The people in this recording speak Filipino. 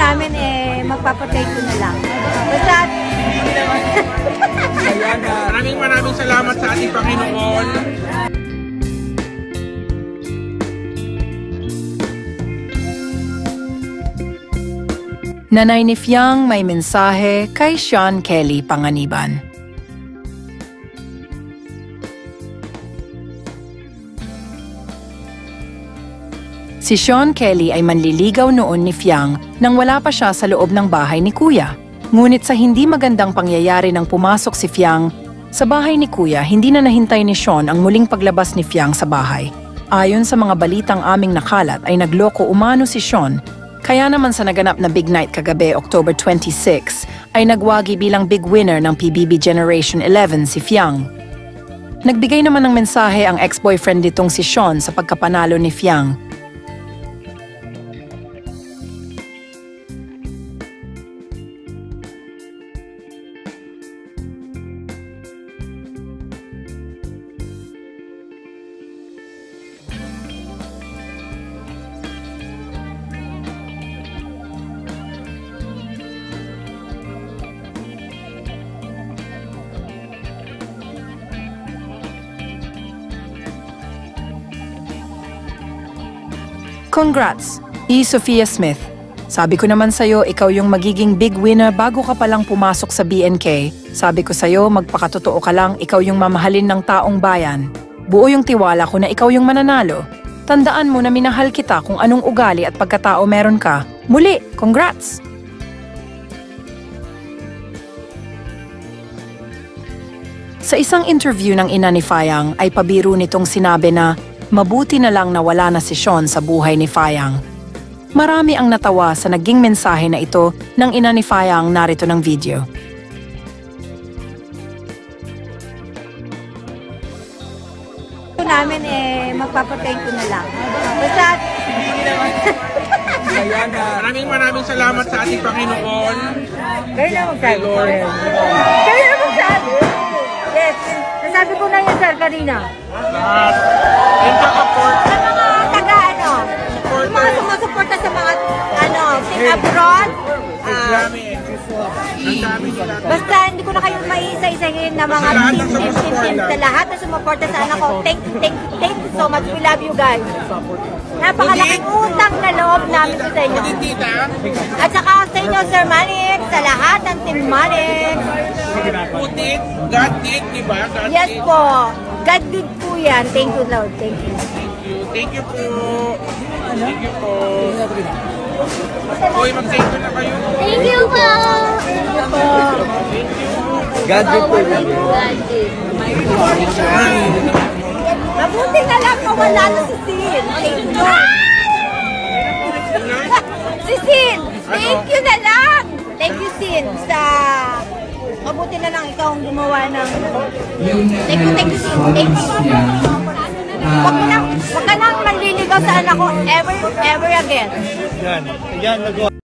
namin magpapatay ko na lang. Basta... Maraming salamat sa ating Panginoon. Nanay ni Fiang may mensahe kay Sean Kelly Panganiban. Si Sean Kelly ay manliligaw noon ni Fiang nang wala pa siya sa loob ng bahay ni Kuya. Ngunit sa hindi magandang pangyayari nang pumasok si Fiang sa bahay ni Kuya, hindi na nahintay ni Sean ang muling paglabas ni Fiang sa bahay. Ayon sa mga balitang aming nakalat ay nagloko umano si Sean. Kaya naman sa naganap na big night kagabi, October 26, ay nagwagi bilang big winner ng PBB Generation 11 si Fiang. Nagbigay naman ng mensahe ang ex-boyfriend nitong si Sean sa pagkapanalo ni Fiang. Congrats, E. Sophia Smith. Sabi ko naman sa'yo, ikaw yung magiging big winner bago ka palang pumasok sa BNK. Sabi ko sa'yo, magpakatotoo ka lang, ikaw yung mamahalin ng taong bayan. Buo yung tiwala ko na ikaw yung mananalo. Tandaan mo na minahal kita kung anong ugali at pagkatao meron ka. Muli, congrats! Sa isang interview ng ina ni Fiang ay pabiro nitong sinabi na mabuti na lang na wala na si Sean sa buhay ni Fiang. Marami ang natawa sa naging mensahe na ito ng ina ni Fiang, narito ng video. namin magpapatay ko na lang. Basta... Maraming salamat sa ating Panginoon. Kayo na magsabi. Kayo na magsabi. Yes. Nasabi ko na yun, sir, kanina. Lahat. And support. Sa mga taga-ano. Yung mga sumusuporta sa mga team abroad. Basta hindi ko na kayo maiisa-isahin na mga team sa lahat na sumuporta sa anak ko. Thank you so much. We love you guys. Napakalaking utang na loob namin sa inyo. At saka sa inyo, Sir Malik, sa lahat ng Team Malik. Putin, God did, diba? Yes po. God did po yan. Thank you, Lord. Thank you. Thank you po. Thank you po. Hoy, mag-thank you na kayo. Thank you po. Thank you po. God did po. God did. Mabuti na lang mawala na si Sin. Thank you. Si Sin, thank you na lang. Thank you, Sin, sa... Mabuti na lang ikaw ang gumawa ng... Thank you, Sin. Thank you. Huwag ka nang manliligaw sa anak ko ever again. Yan, nagawa.